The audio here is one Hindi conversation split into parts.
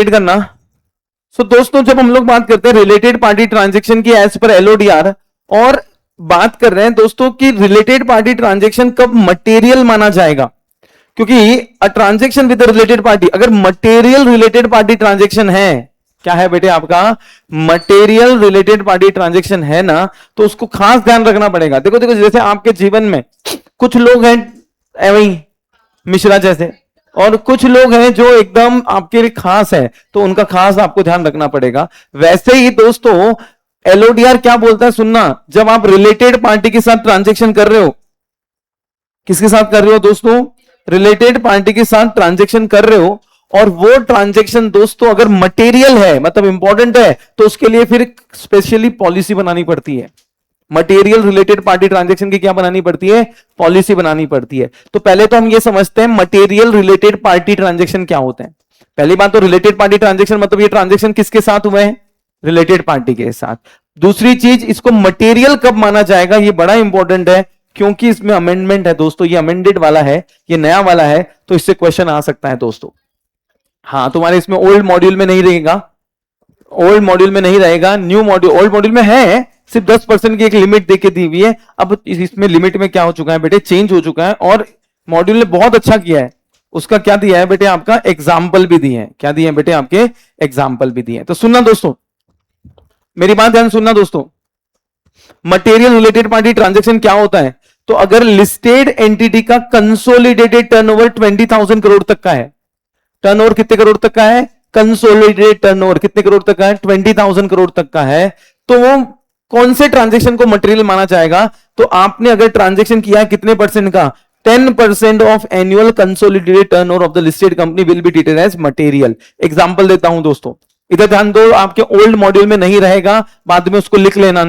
रिलेट करना। सो दोस्तों जब हम लोग बात करते हैं रिलेटेड पार्टी ट्रांजेक्शन की एज पर एलओडीआर, और बात कर रहे हैं दोस्तों कि रिलेटेड पार्टी ट्रांजेक्शन कब मटेरियल माना जाएगा, क्योंकि a transaction with related party, अगर मटेरियल रिलेटेड पार्टी ट्रांजेक्शन है, क्या है बेटे आपका, मटेरियल रिलेटेड पार्टी ट्रांजेक्शन है ना, तो उसको खास ध्यान रखना पड़ेगा। देखो देखो, जैसे आपके जीवन में कुछ लोग हैं वही मिश्रा जैसे, और कुछ लोग हैं जो एकदम आपके लिए खास है, तो उनका खास आपको ध्यान रखना पड़ेगा। वैसे ही दोस्तों एलओडीआर क्या बोलता है सुनना, जब आप रिलेटेड पार्टी के साथ ट्रांजेक्शन कर रहे हो, किसके साथ कर रहे हो दोस्तों, रिलेटेड पार्टी के साथ ट्रांजेक्शन कर रहे हो, और वो ट्रांजेक्शन दोस्तों अगर मटेरियल है, मतलब इंपॉर्टेंट है, तो उसके लिए फिर स्पेशली पॉलिसी बनानी पड़ती है। मटेरियल रिलेटेड पार्टी ट्रांजेक्शन की क्या बनानी पड़ती है, पॉलिसी बनानी पड़ती है। तो पहले तो हम ये समझते हैं मटेरियल रिलेटेड पार्टी ट्रांजेक्शन क्या होते हैं। पहली बात तो रिलेटेड पार्टी ट्रांजेक्शन मतलब ये ट्रांजेक्शन किसके साथ हुए हैं, रिलेटेड पार्टी के साथ। दूसरी चीज, इसको मटेरियल कब माना जाएगा, ये बड़ा इंपॉर्टेंट है, क्योंकि इसमें अमेंडमेंट है दोस्तों, ये अमेंडेड वाला है, ये नया वाला है, तो इससे क्वेश्चन आ सकता है दोस्तों। हाँ, तुम्हारे इसमें ओल्ड मॉड्यूल में नहीं रहेगा, ओल्ड मॉड्यूल में नहीं रहेगा, न्यू मॉड्यूल, ओल्ड मॉड्यूल में है, सिर्फ 10% की एक लिमिट देके दी हुई है। अब इसमें लिमिट में क्या हो चुका है बेटे, चेंज हो चुका है, और मॉड्यूल ने बहुत अच्छा किया है, उसका क्या दिया है बेटे, आपका एग्जाम्पल भी दिए हैं। क्या दिए हैं बेटे, आपके एग्जाम्पल भी दिए हैं। तो सुनना दोस्तों, मेरी बात ध्यान सुनना दोस्तों, मटेरियल रिलेटेड पार्टी ट्रांजेक्शन क्या होता है, तो अगर लिस्टेड एंटिटी का कंसोलिडेटेड टर्नओवर 20,000 करोड़ तक का है, टर्नओवर कितने करोड़ तक का है, कंसोलिडेटेड टर्नओवर कितने करोड़ तक का है, 20,000 करोड़ तक का है, तो वो कौन से ट्रांजेक्शन को मटेरियल माना जाएगा, तो आपने अगर ट्रांजेक्शन किया है कितने परसेंट का, 10% of annual consolidated turnover of the listed company will be treated as material. Example देता हूं दोस्तों, इधर ध्यान दो, आपके ओल्ड मॉड्यूल में नहीं रहेगा, बाद में उसको लिख लेना,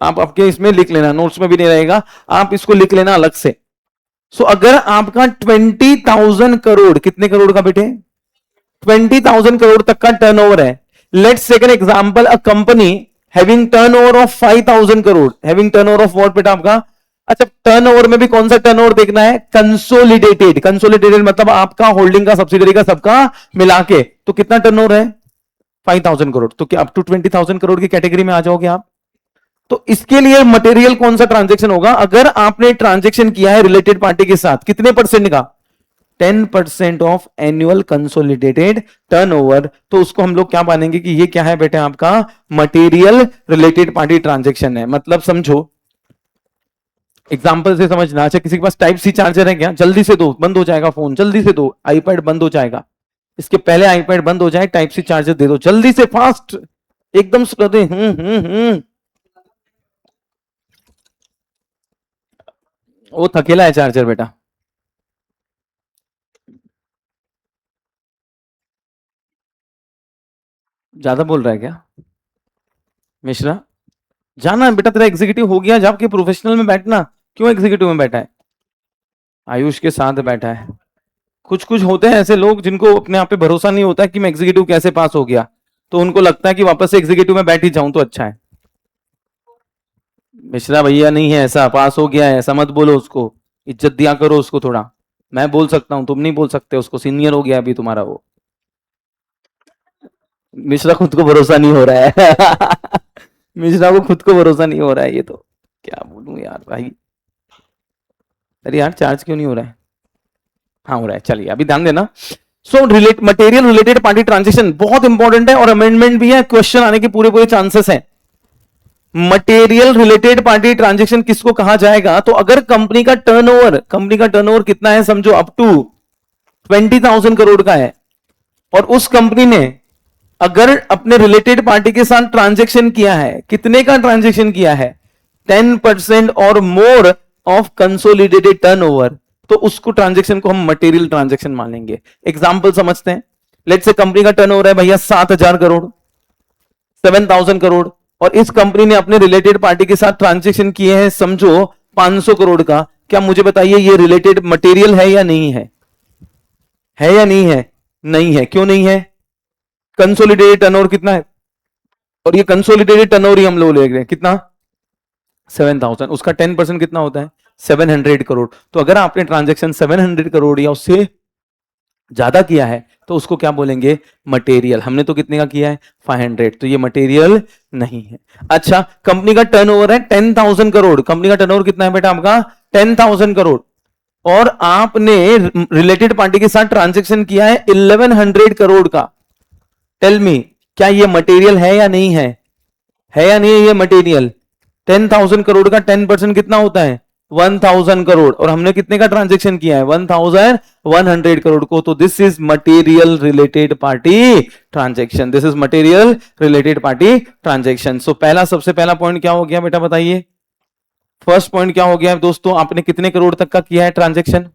आप आपके इसमें लिख लेना, नोट्स में भी नहीं रहेगा, आप इसको लिख लेना अलग से। सो अगर आपका 20,000 करोड़, कितने करोड़ का बेटे, 20,000 करोड़ तक का टर्नओवर है, let's take an example, a company having turnover of 5,000 crore, having turnover of what बेटा आपका, अच्छा टर्नओवर में भी कौन सा टर्नओवर देखना है, कंसोलिडेटेड, कंसोलिडेटेड मतलब आपका होल्डिंग का, सब्सिडियरी का, सबका मिला के, तो कितना टर्नओवर है, 5,000 करोड़, तो क्या अप टू 20,000 करोड़ की कैटेगरी में आ जाओगे आप। तो इसके लिए मटेरियल कौन सा ट्रांजेक्शन होगा, अगर आपने ट्रांजेक्शन किया है रिलेटेड पार्टी के साथ, कितने परसेंट का, 10% ऑफ एनुअल कंसोलिडेटेड टर्नओवर, तो उसको हम लोग क्या मानेंगे कि ये क्या है बेटे, आपका मटेरियल रिलेटेड पार्टी ट्रांजेक्शन है। मतलब समझो, एग्जांपल से समझना। अच्छा, किसी के पास टाइप सी चार्जर है क्या, जल्दी से दो, बंद हो जाएगा फोन, जल्दी से दो, आईपैड बंद हो जाएगा, इसके पहले आईपैड बंद हो जाए, टाइप सी चार्जर दे दो जल्दी से, फास्ट एकदम से कर दे। वो थकेला है चार्जर बेटा। ज्यादा बोल रहा है क्या मिश्रा, जाना बेटा, तेरा एग्जीक्यूटिव हो गया, जाके प्रोफेशनल में बैठना, क्यों एग्जीक्यूटिव में बैठा है, आयुष के साथ बैठा है। कुछ कुछ होते हैं ऐसे लोग जिनको अपने आप पे भरोसा नहीं होता कि मैं एग्जीक्यूटिव कैसे पास हो गया, तो उनको लगता है कि वापस से एग्जीक्यूटिव में बैठ ही जाऊं तो अच्छा है। मिश्रा भैया नहीं है ऐसा, पास हो गया है, ऐसा मत बोलो उसको, इज्जत दिया करो उसको थोड़ा। मैं बोल सकता हूं, तुम नहीं बोल सकते उसको, सीनियर हो गया अभी तुम्हारा वो। मिश्रा खुद को भरोसा नहीं हो रहा है मिश्रा को खुद को भरोसा नहीं हो रहा है, ये तो क्या बोलूं यार भाई। अरे यार चार्ज क्यों नहीं हो रहा है, हाँ हो रहा है, चलिए अभी ध्यान देना। So material related party transaction बहुत इंपॉर्टेंट है, और अमेंडमेंट भी है, क्वेश्चन आने के पूरे पूरे चांसेस हैं। मटेरियल रिलेटेड पार्टी ट्रांजेक्शन किसको कहा जाएगा, तो अगर कंपनी का टर्नओवर कितना है, समझो अप टू 20,000 करोड़ का है, और उस कंपनी ने अगर अपने रिलेटेड पार्टी के साथ ट्रांजेक्शन किया है, कितने का ट्रांजेक्शन किया है, 10% और मोर ऑफ कंसोलिडेटेड टर्नओवर, तो उसको ट्रांजेक्शन को हम मटेरियल ट्रांजेक्शन मानेंगे। एग्जांपल समझते हैं, लेट्स से कंपनी का टर्नओवर है भैया 7,000 करोड़, 7,000 करोड़, और इस कंपनी ने अपने रिलेटेड पार्टी के साथ ट्रांजेक्शन किए हैं समझो 500 करोड़ का। क्या मुझे बताइए ये रिलेटेड मटेरियल है या नहीं है, है या नहीं है, नहीं है, क्यों नहीं है, कंसोलिडेटेड टर्नओवर कितना है, और ये कंसोलिडेटेड टर्नओवर ही हम लोग ले रहे हैं कितना, 7,000, उसका 10% कितना होता है, 700 करोड़। तो अगर आपने ट्रांजेक्शन 700 करोड़ या उससे ज्यादा किया है, तो तो उसको क्या बोलेंगे, मटेरियल। हमने तो कितने का किया है, 500, तो ये मटेरियल नहीं है। अच्छा, कंपनी का टर्नओवर है 10,000 करोड़, कंपनी का टर्नओवर कितना है बेटा आपका, 10,000 करोड़, और आपने रिलेटेड पार्टी के साथ ट्रांजेक्शन किया है 1100 करोड़ का। टेल मी, क्या ये मटेरियल है या नहीं है या नहीं है ये मटेरियल? 10,000 करोड़ का 10% कितना होता है, 1,000 करोड़, और हमने कितने का ट्रांजेक्शन किया है, 1,100 करोड़ को। तो this is material related party transaction, this is material related party transaction. So पहला, सबसे पहला पॉइंट क्या हो गया बेटा, बताइए। फर्स्ट पॉइंट क्या हो गया दोस्तों, आपने कितने करोड़ तक का किया है ट्रांजेक्शन,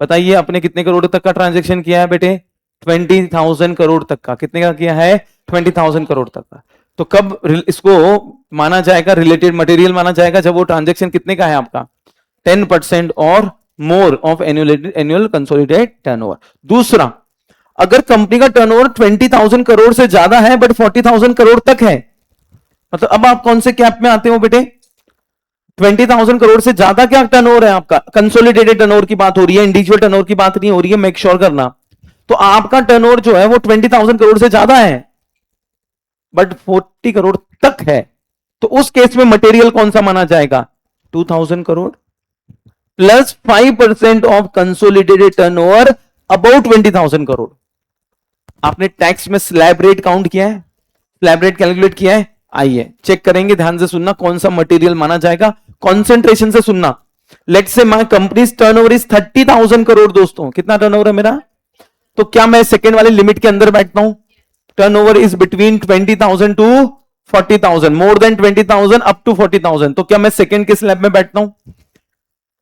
बताइए, आपने कितने करोड़ तक का ट्रांजेक्शन किया है बेटे, 20,000 करोड़ तक का। कितने का किया है, 20,000 करोड़ तक का। तो कब इसको माना जाएगा रिलेटेड मटेरियल माना जाएगा, जब वो ट्रांजेक्शन कितने का है आपका, 10% और more of annual consolidated turnover. दूसरा, अगर कंपनी का टर्नओवर 20,000 करोड़ से ज्यादा है बट 40,000 करोड़ तक है, मतलब अब आप कौन से कैप में आते हो बेटे, 20,000 करोड़ से ज्यादा क्या टर्नओवर है आपका, कंसोलिडेटेड टर्नओवर की बात हो रही है, इंडिविजुअल टर्नओवर की बात नहीं हो रही है, मेक श्योर करना। तो आपका टर्नओवर जो है वो 20,000 करोड़ से ज्यादा है बट 40 करोड़ तक है, तो उस केस में मटेरियल कौन सा माना जाएगा, 2,000 crore plus 5% of consolidated turnover about 20,000 crore. आपने टैक्स में स्लैब रेट काउंट किया है, स्लैब रेट कैलकुलेट किया है, आइए चेक करेंगे, ध्यान से सुनना, कौन सा मटेरियल माना जाएगा, कंसंट्रेशन से सुनना। Let's say my companies turnover is 30,000 crore, दोस्तों कितना टर्नओवर है मेरा, तो क्या मैं सेकंड वाले लिमिट के अंदर बैठता हूं, turnover is between 20,000 to 40,000, more than 20,000 up to 40,000, तो क्या मैं सेकंड के स्लैब में बैठता हूं।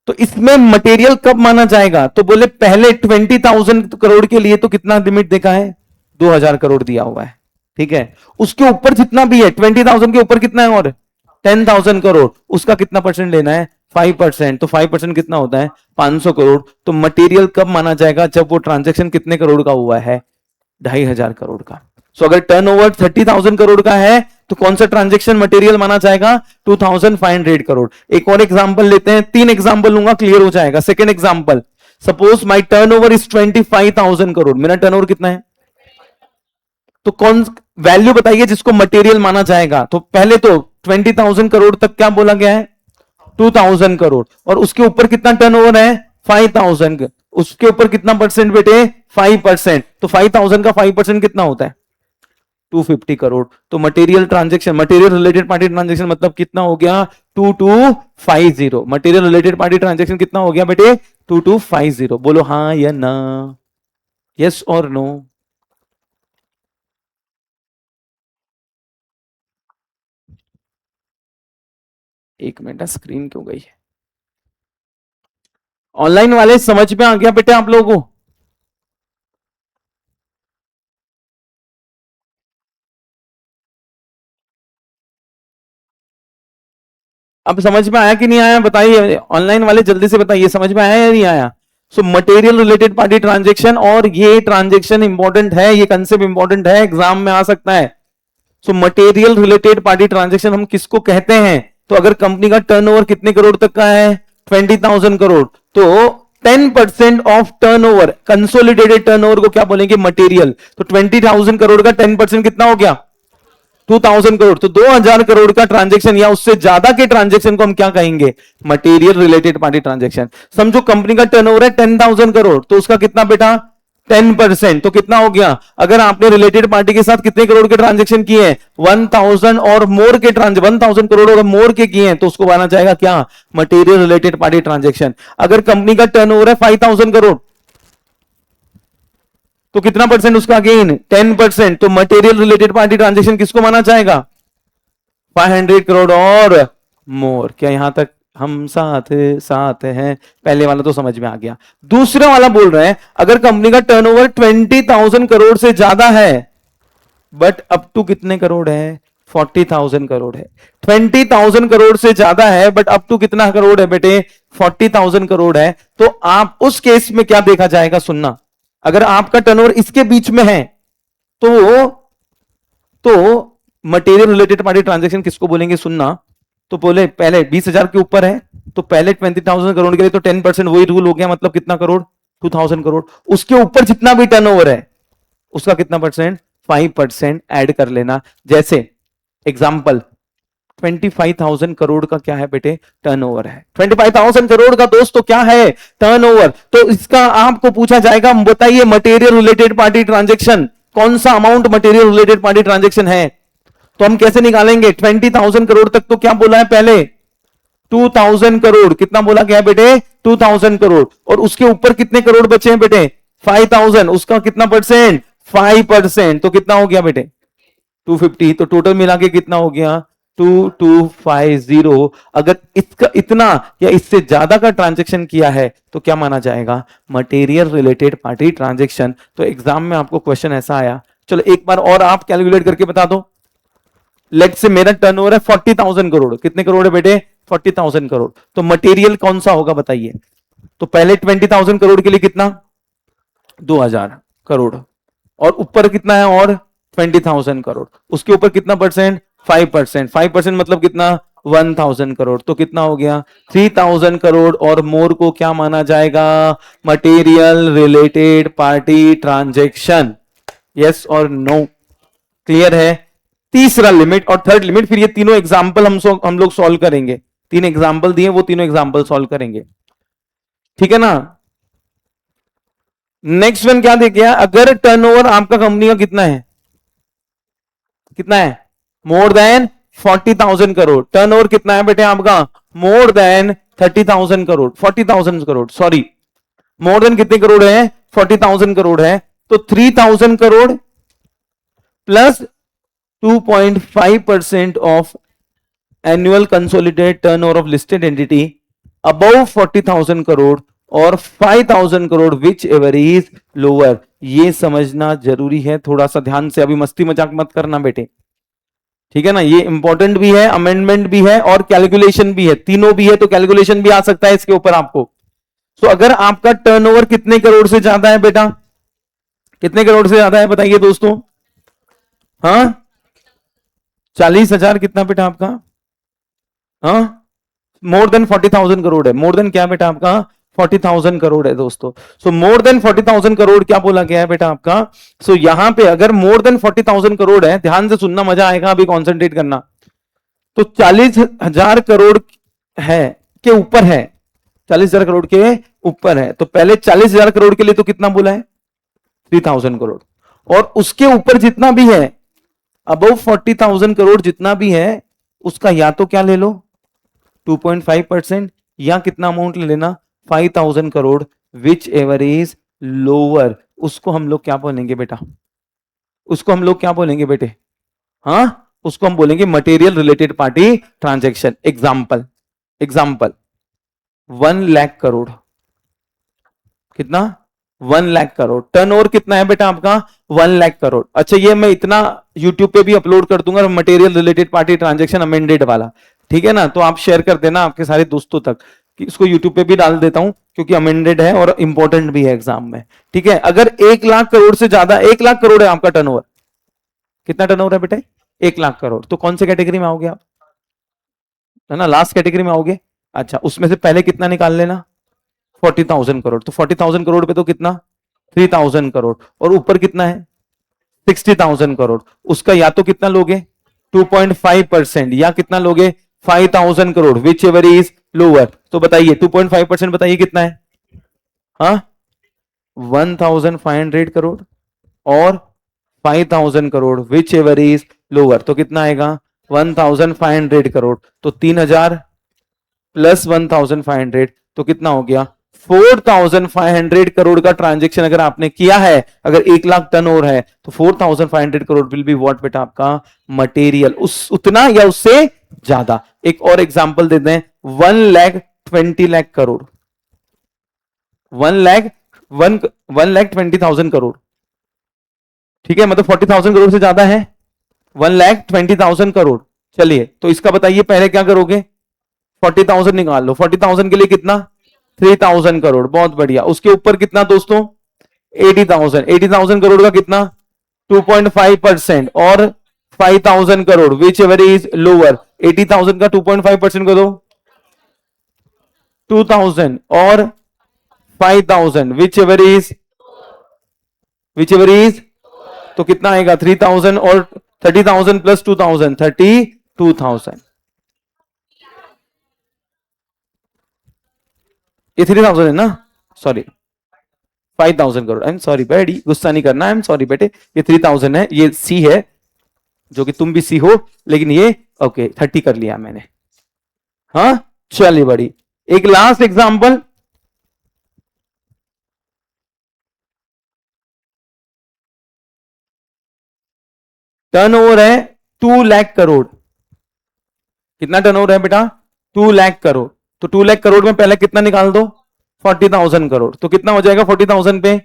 तो इसमें मटेरियल कब माना जाएगा, तो बोले पहले 20,000 करोड़ के लिए तो कितना लिमिट देखा है, 2,000 करोड़ दिया हुआ है, ठीक है। उसके ऊपर जितना भी है 20,000 के ऊपर कितना है, और 10,000 करोड़, उसका कितना परसेंट लेना है, 5%, तो 5% कितना होता है, 500 करोड़। तो मटेरियल कब माना जाएगा, जब वो ट्रांजेक्शन कितने करोड़ का हुआ है, 2,500 करोड़ का। सो अगर टर्नओवर 30,000 करोड़ का है तो कौन सा ट्रांजेक्शन मटेरियल माना जाएगा, 2,500 करोड़। एक और एग्जांपल लेते हैं, 3 एग्जांपल लूंगा, क्लियर हो जाएगा। Second example, suppose my turnover is 25,000 crore, मेरा टर्नओवर कितना है, तो कौन वैल्यू बताइए जिसको मटेरियल माना जाएगा। तो पहले तो 20,000 करोड़ तक क्या बोला गया है, 2,000 करोड़, और उसके ऊपर कितना टर्नओवर है, 5,000, उसके ऊपर कितना परसेंट बेटे, 5%, तो 5,000 का 5% कितना होता है, 250 करोड़। तो material transaction, material related party transaction मतलब कितना हो गया, 2250। मटेरियल रिलेटेड पार्टी ट्रांजेक्शन कितना हो गया बेटे, 2250। बोलो हाँ या ना, यस और नो। एक मिनट, स्क्रीन क्यों गई है, ऑनलाइन वाले समझ में आ गया बेटे आप लोगों को, अब समझ में आया कि नहीं आया, बताइए ऑनलाइन वाले जल्दी से बताइए, समझ में आया या नहीं आया। So material related party transaction, और ये ट्रांजेक्शन इंपॉर्टेंट है, ये कंसेप्ट इंपॉर्टेंट है, एग्जाम में आ सकता है। So material related party transaction हम किसको कहते हैं, तो अगर कंपनी का टर्नओवर कितने करोड़ तक का है, 20,000 करोड़, तो 10% ऑफ टर्नओवर, कंसोलिडेटेड टर्नओवर को क्या बोलेंगे, मटेरियल। तो 20,000 करोड़ का 10% कितना हो गया, 2,000 करोड़। तो 2,000 करोड़ का ट्रांजेक्शन या उससे ज्यादा के ट्रांजेक्शन को हम क्या कहेंगे, मटेरियल रिलेटेड पार्टी ट्रांजेक्शन। समझो कंपनी का टर्नओवर है 10,000 करोड़, तो उसका कितना बेटा, 10%, तो कितना हो गया, अगर आपने रिलेटेड पार्टी के साथ कितने करोड़ के ट्रांजेक्शन किए हैं, 1,000 और मोर के 1,000 करोड़ और मोर के किए हैं, तो उसको माना जाएगा क्या, मटेरियल रिलेटेड पार्टी ट्रांजेक्शन। अगर कंपनी का टर्नओवर है 5,000 करोड़, तो कितना परसेंट उसका गेन, 10%, तो मटेरियल रिलेटेड पार्टी ट्रांजेक्शन किसको माना जाएगा, 500 करोड़ और मोर। क्या यहां तक हम साथ साथ हैं, पहले वाला तो समझ में आ गया। दूसरा वाला बोल रहे हैं, अगर कंपनी का टर्नओवर 20,000 करोड़ से ज्यादा है बट अप टू कितने करोड़ है, 40,000 करोड़ है। 20,000 करोड़ से ज्यादा है बट अप टू कितना करोड़ है बेटे, 40,000 करोड़ है। तो आप उस केस में क्या देखा जाएगा, सुनना, अगर आपका टर्नओवर इसके बीच में है तो मटेरियल रिलेटेड पार्टी ट्रांजेक्शन किसको बोलेंगे, सुनना। तो बोले पहले 20,000 के ऊपर है तो पहले 20,000 करोड़ के लिए तो 10% वही रूल हो गया, मतलब कितना करोड़, 2,000 करोड़। उसके ऊपर जितना भी टर्नओवर है उसका कितना परसेंट, 5% ऐड कर लेना। जैसे एग्जाम्पल 25,000 करोड़ का क्या है बेटे, टर्नओवर है। 25,000 करोड़ का दोस्तों क्या है, टर्नओवर। तो इसका आपको पूछा जाएगा, बताइए मटेरियल रिलेटेड पार्टी ट्रांजेक्शन, कौन सा amount material related party transaction है। तो हम कैसे निकालेंगे, 20,000 करोड़ तक तो क्या बोला है पहले, 2,000 करोड़। कितना बोला गया बेटे, 2,000 करोड़। और उसके ऊपर कितने करोड़ बचे हैं बेटे, 5,000, उसका कितना परसेंट, 5%। तो कितना हो गया बेटे, 250। तो टोटल मिला के कितना हो गया, 2250। अगर इसका इतना या इससे ज्यादा का ट्रांजेक्शन किया है तो क्या माना जाएगा, मटेरियल रिलेटेड पार्टी ट्रांजेक्शन। तो एग्जाम में आपको क्वेश्चन ऐसा आया, चलो एक बार और आप कैलकुलेट करके बता दो। लेट से मेरा टर्नओवर है 40,000 करोड़, कितने करोड़ है बेटे, 40,000 करोड़। तो मटेरियल कौन सा होगा बताइए। तो पहले 20,000 करोड़ के लिए कितना, 2,000 करोड़। और ऊपर कितना है, और 20,000 करोड़। उसके ऊपर कितना परसेंट, 5%। 5% मतलब कितना, 1,000 करोड़। तो कितना हो गया, 3,000 करोड़। और मोर को क्या माना जाएगा, material related party transaction. Yes और नो, क्लियर है। तीसरा लिमिट और थर्ड लिमिट, फिर ये तीनों एग्जाम्पल हम लोग सॉल्व करेंगे। 3 एग्जाम्पल दिए, वो तीनों एग्जाम्पल सॉल्व करेंगे, ठीक है ना। नेक्स्ट वन क्या देखिए, अगर टर्नओवर आपका कंपनी का कितना है, कितना है, मोर देन 40,000 करोड़। टर्नओवर कितना है बेटे आपका, more than 30,000 crore, 40,000 crore, sorry, more than कितने करोड़ है, 40,000 करोड़ है। तो 3,000 crore plus 2.5% of annual consolidated turnover of listed entity above 40,000 crore और 5,000 crore which ever is lower. ये समझना जरूरी है, थोड़ा सा ध्यान से, अभी मस्ती मजाक मत करना बेटे, ठीक है ना। ये इंपॉर्टेंट भी है, अमेंडमेंट भी है और कैलकुलेशन भी है, तीनों भी है। तो कैलकुलेशन भी आ सकता है इसके ऊपर आपको। तो अगर आपका टर्नओवर कितने करोड़ से ज्यादा है बेटा, कितने करोड़ से ज्यादा है बताइए दोस्तों, हाँ 40,000 कितना बेटा आपका, हाँ मोर देन 40,000 करोड़ है। मोर देन क्या बेटा आपका, 40,000 करोड़ है दोस्तों। सो मोर देन 40,000 करोड़ क्या बोला गया है बेटा आपका। सो यहां पे अगर मोर देन 40,000 करोड़ है, ध्यान से सुनना, मजा आएगा, अभी कॉन्सेंट्रेट करना। तो 40,000 करोड़ है के ऊपर है, 40,000 करोड़ के ऊपर है। तो पहले 40,000 करोड़ के लिए तो कितना बोला है, 3,000 करोड़। और उसके ऊपर जितना भी है, अबव 40,000 करोड़ जितना भी है, उसका या तो क्या ले लो 2.5% या कितना अमाउंट ले लेना 5,000 crore which ever is lower. उसको हम लोग क्या बोलेंगे बेटा, उसको हम लोग क्या बोलेंगे बेटे, हाँ उसको हम बोलेंगे material related party transaction. Example, example 1,00,000 crore, कितना 1,00,000 करोड़। टर्नओवर कितना है बेटा आपका, 1,00,000 करोड़। अच्छा ये मैं इतना यूट्यूब पे भी अपलोड कर दूंगा, material related party transaction amended वाला, ठीक है ना। तो आप शेयर कर देना आपके सारे दोस्तों तक कि इसको यूट्यूब पे भी डाल देता हूं, क्योंकि अमेंडेड है और इंपॉर्टेंट भी है एग्जाम में, ठीक है। अगर 1,00,000 करोड़ से ज्यादा, 1,00,000 करोड़ है आपका टर्नओवर, कितना टर्नओवर है बेटे, 1,00,000 करोड़। तो कौन से कैटेगरी में आओगे आप, है ना, लास्ट कैटेगरी में आओगे। अच्छा उसमें से पहले कितना निकाल लेना, 40,000 करोड़। तो 40,000 करोड़ पे तो कितना, 3,000 करोड़। और ऊपर कितना है, 60,000 करोड़। उसका या तो कितना लोगे 2.5% या कितना लोगे 5,000 crore which ever is lower. तो बताइए 2.5% बताइए कितना है, हाँ 1,500 करोड़ और 5,000 crore which ever is lower. तो कितना आएगा 1,500 करोड़। तो 3,000 प्लस 1,500 तो कितना हो गया 4,500 करोड़ का ट्रांजेक्शन अगर आपने किया है, अगर 1,00,000 टर्न ओवर है तो 4,500 करोड़ विल बी व्हाट बेटा आपका मटेरियल, उस उतना या उससे ज्यादा। एक और एग्जांपल देते हैं 1,20,00,000 करोड़, 1,20,000 करोड़, ठीक है, मतलब 40,000 करोड़ से ज्यादा है, 1,20,000 करोड़। चलिए तो इसका बताइए पहले क्या करोगे, 40,000 निकाल लो। 40,000 के लिए कितना 3,000 करोड़, बहुत बढ़िया। उसके ऊपर कितना दोस्तों 80,000, 80,000 करोड़ का कितना 2.5% और 5,000 crore which ever is lower. 80,000 का 2.5% को दो 2,000 और 5,000, विच एवर इज, तो कितना आएगा 3,000 और 30,000 प्लस 2,000, 32,000। ये 3,000 है ना, sorry 5,000 crore. I am sorry baddie, गुस्सा नहीं करना, आई एम सॉरी बेटे, ये 3,000 है, ये सी है, जो कि तुम भी सी हो, लेकिन ये ओके 30 कर लिया मैंने। हाँ चलिए बड़ी, एक लास्ट एग्जांपल, टर्नओवर है 2 लाख करोड़। कितना टर्नओवर है बेटा? 2 लाख करोड़। तो 2 लाख करोड़ में पहले कितना निकाल दो? 40,000 करोड़। तो कितना हो जाएगा 40,000 पे?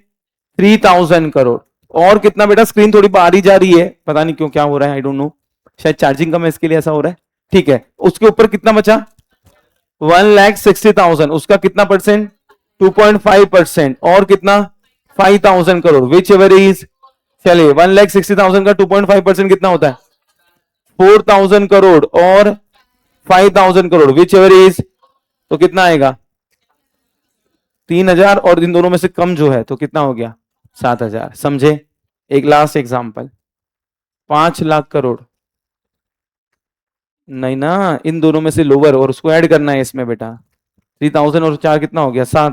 3,000 करोड़। और कितना बेटा? स्क्रीन थोड़ी बाहर ही जा रही है, पता नहीं क्यों क्या हो रहा है, आई डोंट नो, शायद चार्जिंग कम है इसके लिए ऐसा हो रहा है। ठीक है, उसके ऊपर कितना बचा? 1,60,000। उसका कितना परसेंट? 2.5%। और कितना? 5,000 करोड़, विच एवर इज, चलिए 1,60,000 का 2.5% कितना होता है? 4,000 करोड़ और 5,000 करोड़, विच एवर इज, तो कितना आएगा? 3,000, और इन दोनों में से कम जो है तो कितना हो गया? 7,000। समझे? एक लास्ट एग्जांपल, 5 लाख करोड़, नहीं ना, इन दोनों में से लोअर, और उसको ऐड करना है इसमें बेटा। 3,000 और 4 कितना हो गया? 7।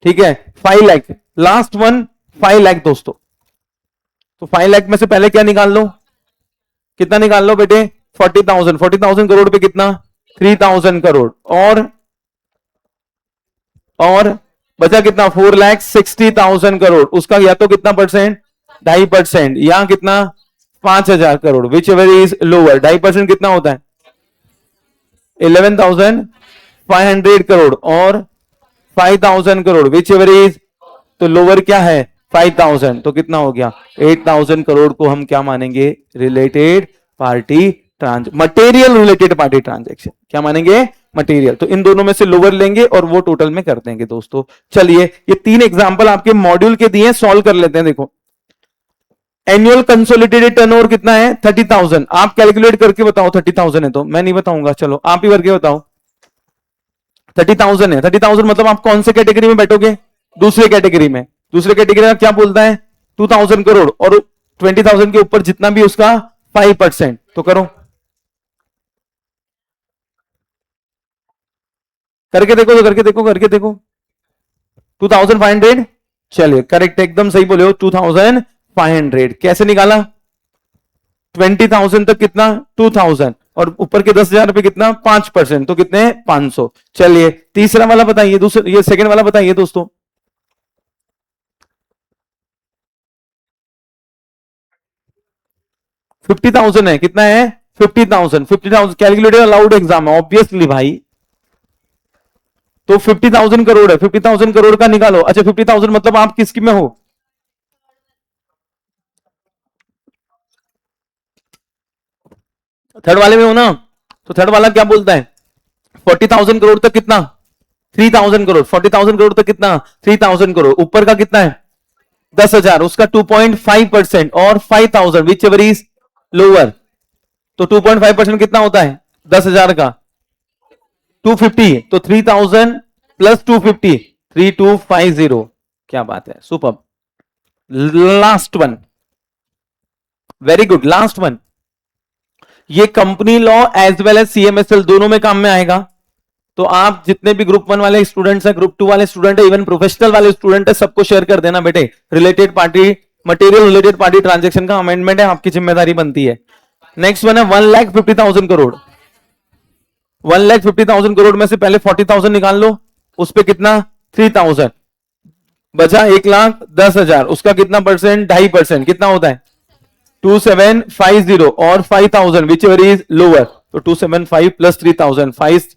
ठीक है, 5 लाख, लास्ट वन 5 लाख दोस्तों। तो 5 लाख में से पहले क्या निकाल लो? कितना निकाल लो बेटे? 40,000। 40,000 करोड़ पे कितना? 3,000 करोड़। और बचा कितना? 4,60,000 करोड़। उसका या तो कितना परसेंट? 2.5%, या कितना? 5,000 crore, which ever is lower. 2.5% कितना होता है? 11,500 करोड़ और 5,000 करोड़, विच एवर इज, तो लोअर क्या है? 5,000। तो कितना हो गया? 8,000 करोड़ को हम क्या मानेंगे? Related party material related party transaction. क्या मानेंगे? मटेरियल। तो इन दोनों में से लोअर लेंगे और वो टोटल में कर देंगे दोस्तों। चलिए, ये 3 एग्जांपल आपके मॉड्यूल के दिए, सॉल्व कर लेते हैं। देखो, एनुअल कंसोलिडेटेड टर्नओवर कितना है? 30,000। आप कैलकुलेट करके बताओ। 30,000 है तो मैं नहीं बताऊंगा, चलो आप ही करके बताओ। 30,000 है, 30,000 मतलब आप कौन से कैटेगरी में बैठोगे? दूसरे कैटेगरी में। दूसरे कैटेगरी में क्या बोलता है? 2,000 करोड़, और 20,000 के ऊपर जितना भी उसका 5%। तो करो, करके देखो, तो करके देखो, करके देखो। 2,500, चलिए करेक्ट, एकदम सही बोले हो। 2,500 कैसे निकाला? 20,000 तक कितना? 2,000, और ऊपर के 10,000 पे कितना? 5%, तो कितने? 500। चलिए तीसरा वाला बताइए, दूसरा, ये सेकंड वाला बताइए दोस्तों। $50,000 है, कितना है? 50,000। 50,000 कैलकुलेटर अलाउड एग्जाम है ऑब्वियसली भाई। तो 50,000 करोड़ है, 50,000 करोड़ का निकालो। अच्छा 50,000 मतलब आप किसकी में हो? थर्ड वाले में हो ना? तो थर्ड वाला क्या बोलता है? 40,000 करोड़ तक कितना? 3,000 करोड़। 40,000 करोड़ तक कितना? 3,000 करोड़। ऊपर का कितना है? 10,000, उसका 2.5%, और 5,000 विच एवर इज लोअर। तो 2.5% कितना होता है 10,000 का? 250। तो 3,000 प्लस 250, 3,250। क्या बात है, super. Last one, very good, last one. ये company law as well as CMSL दोनों में काम में आएगा। तो आप जितने भी ग्रुप 1 वाले स्टूडेंट्स हैं, ग्रुप 2 वाले स्टूडेंट है, इवन प्रोफेशनल वाले स्टूडेंट है, सबको शेयर कर देना बेटे। Related party material related party transaction का अमेंडमेंट है, आपकी जिम्मेदारी बनती है। नेक्स्ट वन है 1,50,000 करोड़। 1,50,000 करोड़ में से पहले 40,000 निकाल लो, उस पे कितना? 3,000 बचा, 1,10,000। उसका कितना परसेंट? 2.5%, कितना होता है? 2,750 और 5,000 विच एवर इज लोअर। तो 275 प्लस 3,000,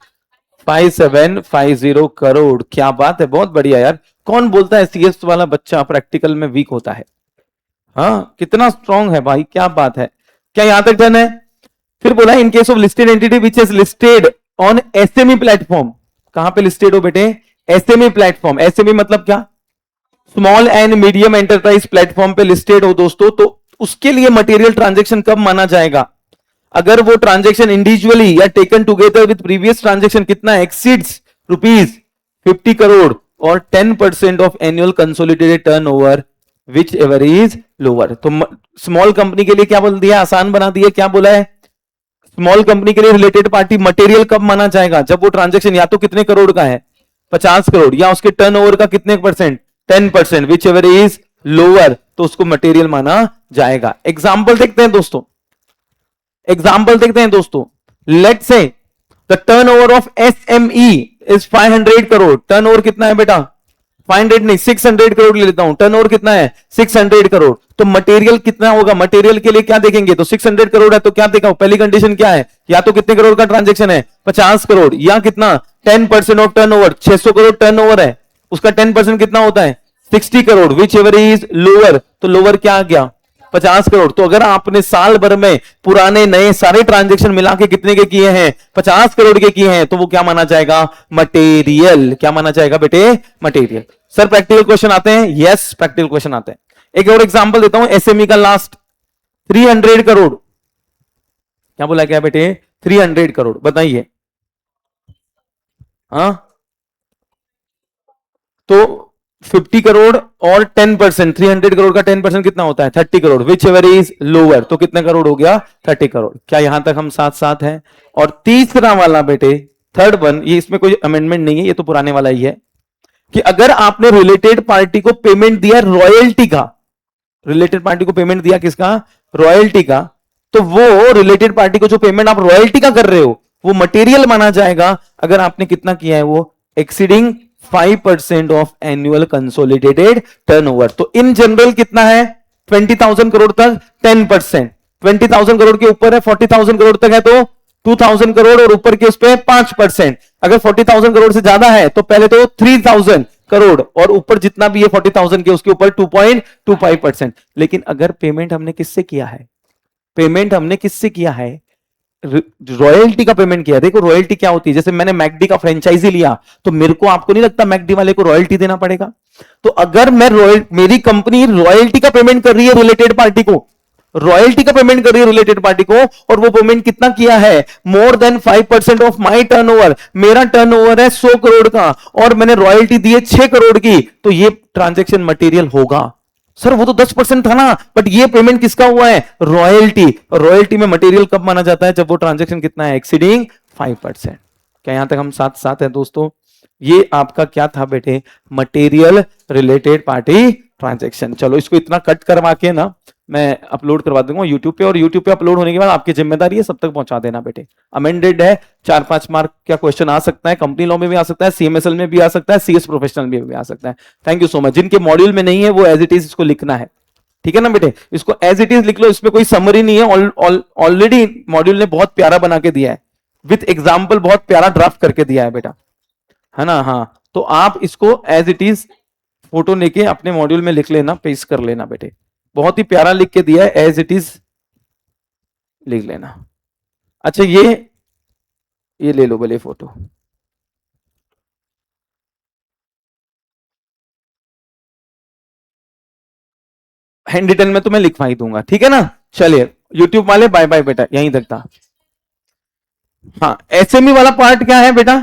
5,750 करोड़। क्या बात है, बहुत बढ़िया यार। कौन बोलता है सीएस वाला बच्चा प्रैक्टिकल में वीक होता है? हाँ, कितना स्ट्रांग है भाई, क्या बात है। क्या यहां तक डन है? फिर बोला in case of listed entity which is listed on SME platform. कहां पे लिस्टेड हो बेटे? SME platform. एसएमई मतलब क्या? Small and medium enterprise platform पे लिस्टेड हो दोस्तों, तो उसके लिए मटेरियल ट्रांजेक्शन कब माना जाएगा? अगर वो ट्रांजेक्शन इंडिविजुअली या taken together with previous transaction कितना एक्सीड्स ₹50 करोड़, और 10% of annual consolidated turnover which ever is lower. तो स्मॉल कंपनी के लिए क्या बोल दिया, आसान बना दिया, क्या बोला है, स्मॉल कंपनी के लिए रिलेटेड पार्टी मटेरियल कब माना जाएगा, जब वो ट्रांजेक्शन या तो कितने करोड़ का है 50 करोड़, या उसके टर्नओवर का कितने percent 10%, which ever is lower, तो उसको मटेरियल माना जाएगा। एग्जाम्पल देखते हैं दोस्तों, एग्जाम्पल देखते हैं दोस्तों। लेट से the turnover of SME is 500 crore. Turnover कितना है बेटा, 500 नहीं 600 करोड़ ले लेता हूं। टर्नओवर कितना है 600 करोड़। तो मटेरियल कितना होगा, मटेरियल के लिए क्या देखेंगे, तो 600 करोड़ है तो क्या देखा, पहली कंडीशन क्या है, या तो कितने करोड़ का ट्रांजेक्शन है 50 करोड़, या कितना 10% ऑफ टर्नओवर, 600 करोड़ टर्नओवर है, उसका 10% कितना होता है 60 crore, which ever is lower. तो लोअर क्या आ गया 50 करोड़। तो अगर आपने साल भर में पुराने नए सारे ट्रांजेक्शन मिला के कितने के किए हैं 50 करोड़ के किए हैं, तो वो क्या माना जाएगा, मटेरियल। क्या माना जाएगा बेटे, मटेरियल। सर प्रैक्टिकल क्वेश्चन आते हैं, यस प्रैक्टिकल क्वेश्चन आते हैं। एक और एग्जांपल देता हूं, एसएमई का लास्ट 300 करोड़। क्या बोला क्या बेटे, 300 करोड़, बताइए। हाँ तो 50 करोड़ और 10%, 300 करोड़ का 10% कितना होता है 30 crore, which ever is lower. तो कितने करोड़ हो गया 30 करोड़। क्या यहां तक हम साथ साथ हैं। और तीसरा वाला बेटे, थर्ड वन, ये इसमें कोई अमेंडमेंट नहीं है, ये तो पुराने वाला ही है, कि अगर आपने रिलेटेड पार्टी को पेमेंट दिया रॉयल्टी का, रिलेटेड पार्टी को पेमेंट दिया किसका, रॉयल्टी का, तो वो रिलेटेड पार्टी को जो पेमेंट आप रॉयल्टी का कर रहे हो वो मटेरियल माना जाएगा अगर आपने कितना किया है, वो exceeding 5% of annual consolidated turnover. तो इन जनरल कितना है 20,000 करोड़ तक 10%, 20,000 करोड़ के ऊपर है 40,000 करोड़ तक है तो 2,000 करोड़, और ऊपर के उस पर 5%। अगर 40,000 करोड़ से ज्यादा है तो पहले तो 3,000 करोड़, और ऊपर जितना भी है 40,000 के उसके ऊपर 2.25%। लेकिन अगर पेमेंट हमने किससे किया है, पेमेंट हमने किससे किया है, रॉयल्टी का पेमेंट किया। देखो रॉयल्टी क्या होती है, जैसे मैंने मैकडी का फ्रेंचाइजी लिया तो मेरे को, आपको नहीं लगता मैकडी वाले को रॉयल्टी देना पड़ेगा। तो अगर मैं मेरी कंपनी रॉयल्टी का पेमेंट कर रही है रिलेटेड पार्टी को, रॉयल्टी का पेमेंट कर रही है रिलेटेड पार्टी को, और वो पेमेंट कितना किया है, more than 5% of my turnover, मेरा टर्नओवर है 100 करोड़ का और मैंने रॉयल्टी दी है 6 करोड़ की, तो ये ट्रांजेक्शन मटेरियल होगा। सर वो तो 10% था ना, बट ये पेमेंट किसका हुआ है, रॉयल्टी। रॉयल्टी में मटेरियल कब माना जाता है, जब वो ट्रांजेक्शन कितना है, एक्सीडिंग 5%। क्या यहां तक हम साथ साथ हैं दोस्तों। ये आपका क्या था बेटे, मटेरियल रिलेटेड पार्टी ट्रांजेक्शन। चलो इसको इतना कट करवा के ना मैं अपलोड करवा दूंगा यूट्यूब पे, और यूट्यूब पे अपलोड होने के बाद आपकी जिम्मेदारी है सब तक पहुंचा देना बेटे। अमेंडेड है, 4-5 मार्क का क्वेश्चन आ सकता है, कंपनी लॉ में भी आ सकता है, सीएमएसएल में भी आ सकता है, सीएस प्रोफेशनल में भी आ सकता है। Thank you so much. जिनके मॉड्यूल में नहीं है वो एज इट इज इसको लिखना है, ठीक है ना बेटे, इसको एज इट इज लिख लो, इसमें कोई समरी नहीं है। ऑलरेडी मॉड्यूल ने बहुत प्यारा बना के दिया है, विथ एग्जाम्पल बहुत प्यारा ड्राफ्ट करके दिया है बेटा, है ना। हाँ तो आप इसको एज इट इज फोटो लेके अपने मॉड्यूल में लिख लेना, पेस्ट कर लेना बेटे, बहुत ही प्यारा लिख के दिया है, एज इट इज लिख लेना। अच्छा ये ले लो भले फोटो, हैंड रिटन में तो मैं लिखवा ही दूंगा, ठीक है ना। चलिए यूट्यूब वाले बाय बाय बेटा, यहीं तक था। हाँ एसएमई वाला पार्ट क्या है बेटा,